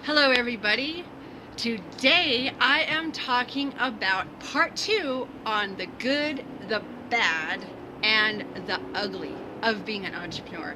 Hello everybody. Today I am talking about part 2 on the good, the bad, and the ugly of being an entrepreneur.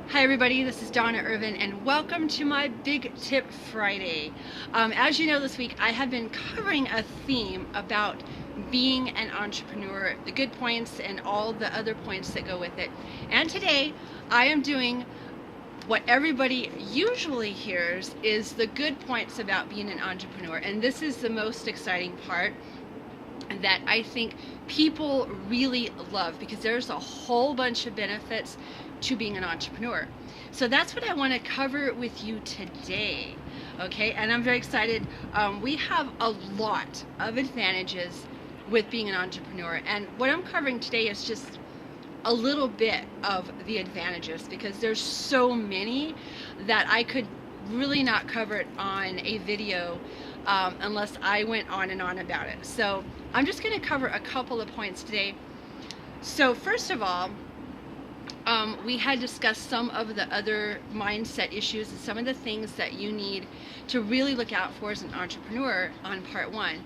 Hi everybody, this is Donna Irvin and welcome to my Big Tip Friday. As you know, this week I have been covering a theme about being an entrepreneur, the good points and all the other points that go with it. And today I am doing what everybody usually hears is the good points about being an entrepreneur. And this is the most exciting part that I think people really love, because there's a whole bunch of benefits to being an entrepreneur. So that's what I want to cover with you today. Okay, and I'm very excited. We have a lot of advantages with being an entrepreneur, and what I'm covering today is just a little bit of the advantages, because there's so many that I could really not cover it on a video unless I went on and on about it. So I'm just going to cover a couple of points today. So first of all, we had discussed some of the other mindset issues and some of the things that you need to really look out for as an entrepreneur on part 1.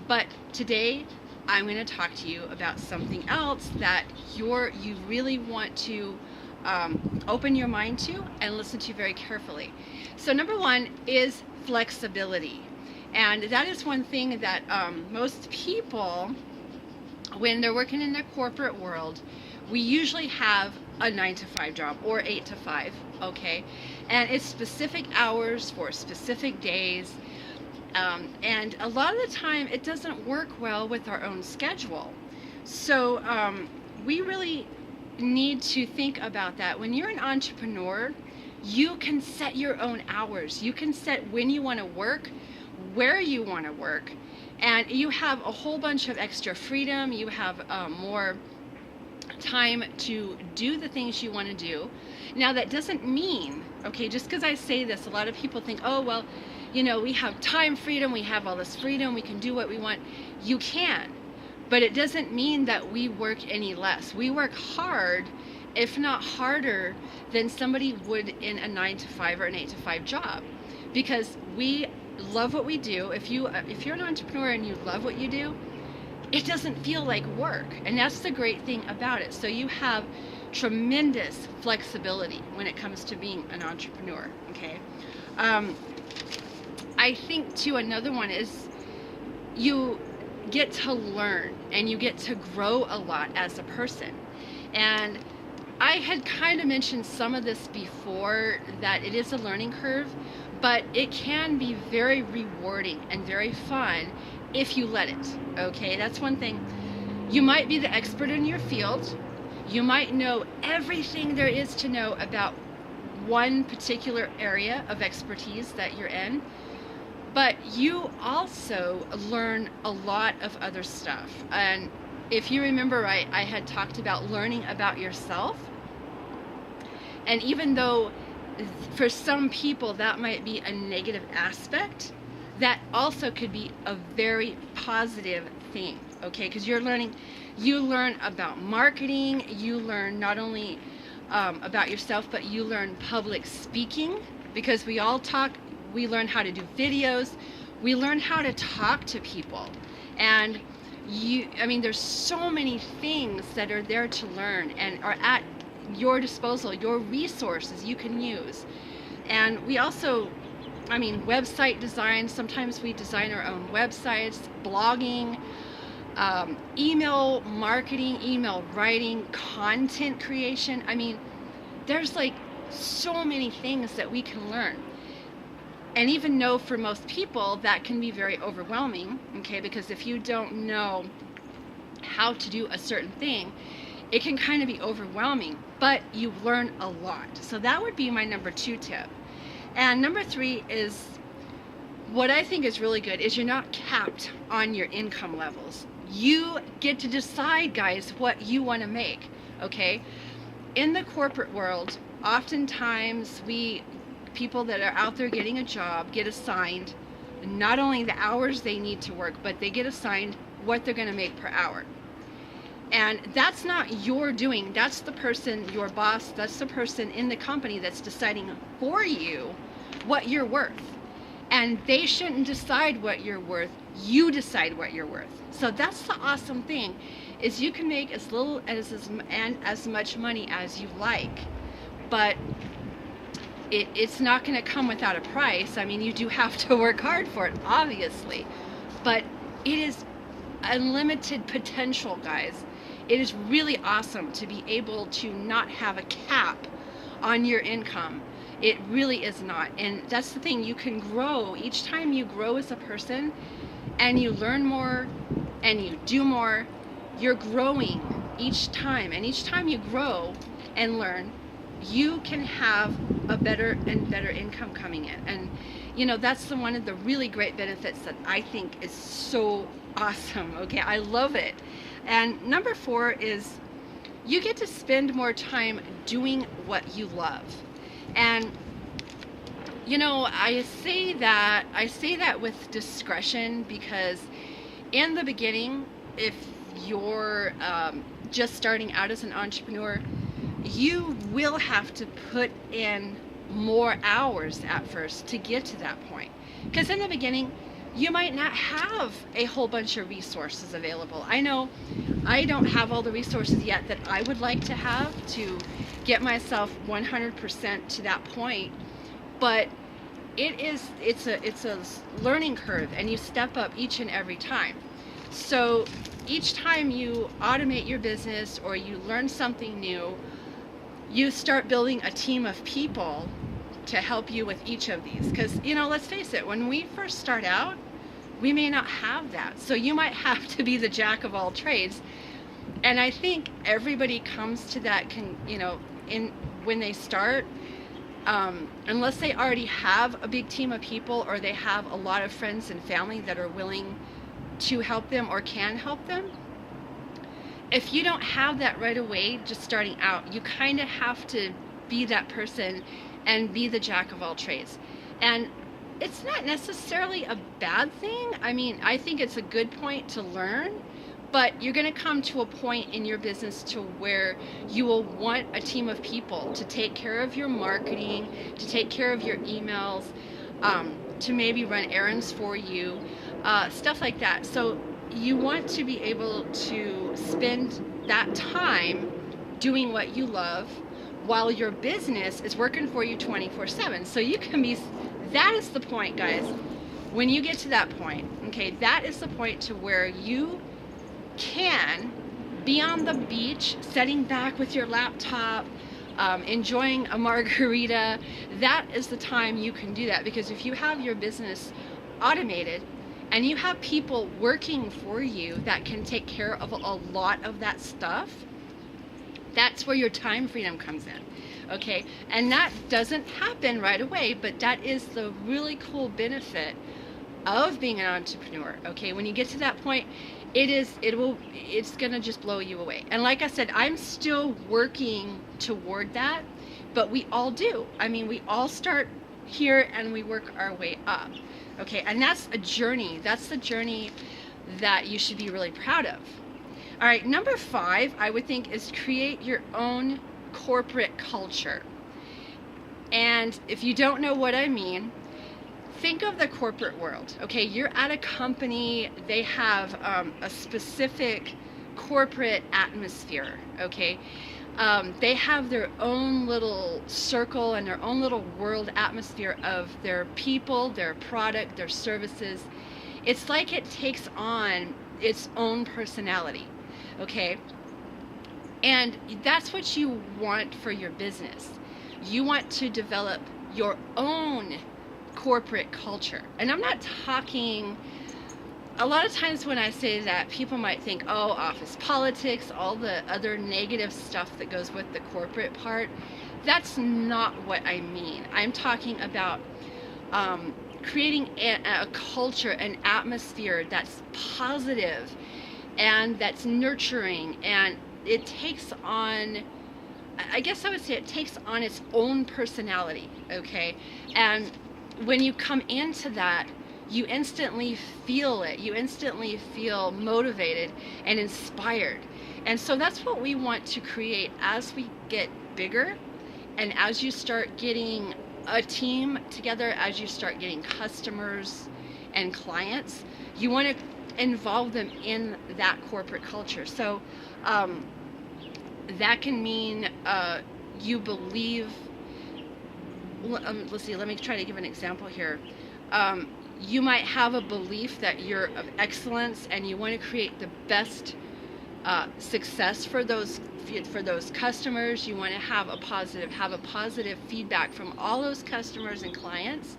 But today I'm going to talk to you about something else that you really want to open your mind to and listen to very carefully. So number 1 is flexibility. And that is one thing that most people, when they're working in their corporate world, we usually have a 9-to-5 job or 8-to-5, okay? And it's specific hours for specific days. And a lot of the time it doesn't work well with our own schedule. So we really need to think about that. When you're an entrepreneur, you can set your own hours. You can set when you want to work, where you want to work, and you have a whole bunch of extra freedom. You have more time to do the things you want to do. Now that doesn't mean, okay, just because I say this, a lot of people think, oh, well, you know, we have time freedom, we have all this freedom, we can do what we want. You can, but it doesn't mean that we work any less. We work hard, if not harder, than somebody would in a 9-to-5 or an 8-to-5 job, because we love what we do. If you're an entrepreneur and you love what you do, it doesn't feel like work, and that's the great thing about it. So you have tremendous flexibility when it comes to being an entrepreneur, okay? I think too, another one is you get to learn and you get to grow a lot as a person. And I had kind of mentioned some of this before, that it is a learning curve, but it can be very rewarding and very fun if you let it, okay? That's one thing. You might be the expert in your field. You might know everything there is to know about one particular area of expertise that you're in, but you also learn a lot of other stuff. And if you remember right, I had talked about learning about yourself. And even though for some people that might be a negative aspect, that also could be a very positive thing, okay? Because you learn about marketing, you learn not only about yourself, but you learn public speaking, because we all talk. We learn how to do videos. We learn how to talk to people. And there's so many things that are there to learn and are at your disposal, your resources you can use. And we also, website design. Sometimes we design our own websites, blogging, email marketing, email writing, content creation. There's like so many things that we can learn. And even though for most people that can be very overwhelming, okay, because if you don't know how to do a certain thing, it can kind of be overwhelming, but you learn a lot. So that would be my number 2 tip. And number 3 is, what I think is really good is you're not capped on your income levels. You get to decide, guys, what you want to make, okay? In the corporate world, oftentimes people that are out there getting a job get assigned not only the hours they need to work, but they get assigned what they're going to make per hour. And that's not your doing. That's the person, your boss, that's the person in the company that's deciding for you what you're worth. And they shouldn't decide what you're worth. You decide what you're worth. So that's the awesome thing, is you can make as little and as much money as you like, but it's not going to come without a price. I mean, you do have to work hard for it, obviously, but it is unlimited potential, guys. It is really awesome to be able to not have a cap on your income. It really is not. And that's the thing, you can grow. Each time you grow as a person and you learn more and you do more, you're growing each time. And each time you grow and learn, you can have a better and better income coming in. And you know, that's one of the really great benefits that I think is so awesome. Okay, I love it. And number 4 is you get to spend more time doing what you love. And you know, I say that with discretion, because in the beginning, if you're just starting out as an entrepreneur, you will have to put in more hours at first to get to that point. Because in the beginning, you might not have a whole bunch of resources available. I know I don't have all the resources yet that I would like to have to get myself 100% to that point, but it's a learning curve, and you step up each and every time. So each time you automate your business or you learn something new, you start building a team of people to help you with each of these. Because, you know, let's face it, when we first start out, we may not have that. So you might have to be the jack of all trades. And I think everybody comes to that, when they start, unless they already have a big team of people or they have a lot of friends and family that are willing to help them or can help them. If you don't have that right away, just starting out, you kind of have to be that person and be the jack of all trades. And it's not necessarily a bad thing. I mean, I think it's a good point to learn, but you're going to come to a point in your business to where you will want a team of people to take care of your marketing, to take care of your emails, to maybe run errands for you, stuff like that. So you want to be able to spend that time doing what you love while your business is working for you 24/7. So you can be, that is the point, guys. When you get to that point, okay, that is the point to where you can be on the beach, sitting back with your laptop, enjoying a margarita. That is the time you can do that, because if you have your business automated and you have people working for you that can take care of a lot of that stuff, that's where your time freedom comes in, okay? And that doesn't happen right away, but that is the really cool benefit of being an entrepreneur, okay? When you get to that point, it's gonna just blow you away. And like I said, I'm still working toward that, but we all do. I mean, we all start here and we work our way up, okay? And that's a journey. That's the journey that you should be really proud of. All right, number 5, I would think, is create your own corporate culture. And if you don't know what I mean, think of the corporate world, okay? You're at a company, they have a specific corporate atmosphere, okay? They have their own little circle and their own little world atmosphere of their people, their product, their services. It's like it takes on its own personality, okay? And that's what you want for your business. You want to develop your own corporate culture. And I'm not talking, a lot of times when I say that, people might think, oh, office politics, all the other negative stuff that goes with the corporate part. That's not what I mean. I'm talking about creating a culture, an atmosphere that's positive and that's nurturing, and it takes on, I guess I would say, it takes on its own personality, okay? And when you come into that, you instantly feel it. You instantly feel motivated and inspired. And so that's what we want to create as we get bigger, and as you start getting a team together, as you start getting customers and clients, you want to involve them in that corporate culture. So that can mean you believe, let's see, let me try to give an example here. You might have a belief that you're of excellence and you want to create the best success for those customers. You want to have a positive feedback from all those customers and clients,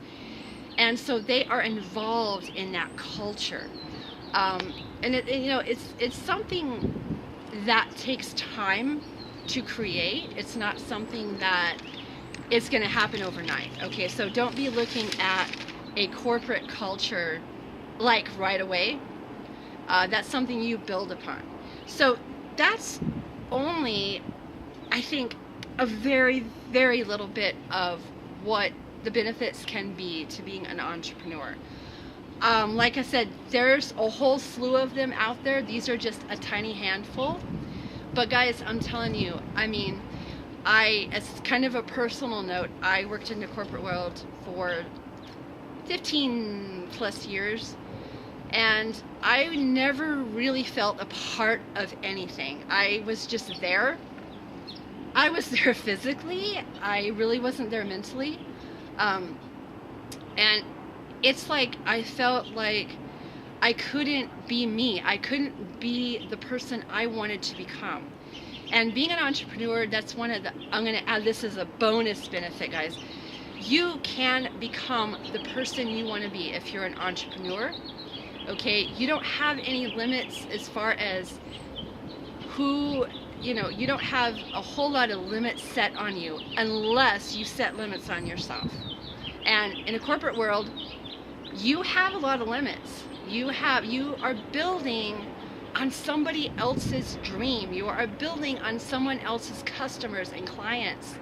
and so they are involved in that culture. And it's something that takes time to create. It's not something that it's going to happen overnight. Okay, so don't be looking at a corporate culture like right away. That's something you build upon. So that's only, I think, a very, very little bit of what the benefits can be to being an entrepreneur. Like I said, there's a whole slew of them out there. These are just a tiny handful. But guys, I'm telling you, I mean, as kind of a personal note, I worked in the corporate world for 15 plus years, and I never really felt a part of anything. I was just there. I was there physically. I really wasn't there mentally. And it's like I felt like I couldn't be me. I couldn't be the person I wanted to become. And being an entrepreneur, that's one of the, I'm going to add this as a bonus benefit, guys. You can become the person you want to be if you're an entrepreneur. Okay, you don't have any limits as far as who, you don't have a whole lot of limits set on you unless you set limits on yourself. And in a corporate world, you have a lot of limits. You are building on somebody else's dream. You are building on someone else's customers and clients.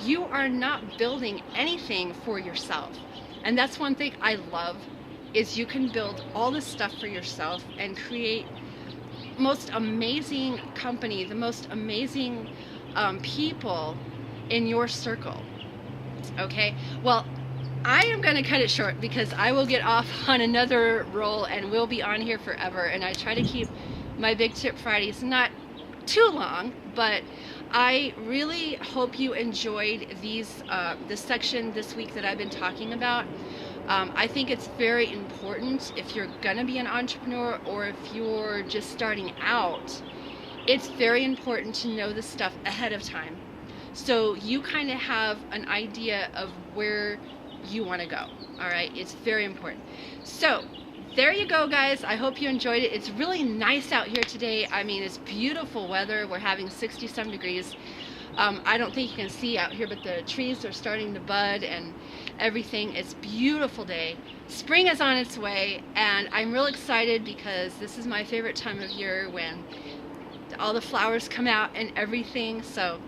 You are not building anything for yourself. And that's one thing I love, is you can build all this stuff for yourself and create most amazing company, the most amazing people in your circle. Okay, well, I am going to cut it short because I will get off on another roll and we'll be on here forever. And I try to keep my Big Tip Fridays not too long, but I really hope you enjoyed this section this week that I've been talking about. I think it's very important if you're going to be an entrepreneur or if you're just starting out. It's very important to know this stuff ahead of time, so you kind of have an idea of where you want to go. All right, it's very important. So there you go, guys. I hope you enjoyed it. It's really nice out here today. I mean, it's beautiful weather. We're having 60-some degrees. I don't think you can see out here, but the trees are starting to bud and everything. It's a beautiful day. Spring is on its way, and I'm real excited because this is my favorite time of year when all the flowers come out and everything. So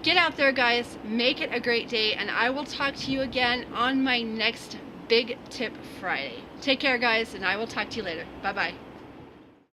get out there, guys. Make it a great day, and I will talk to you again on my next Big Tip Friday. Take care, guys, and I will talk to you later. Bye-bye.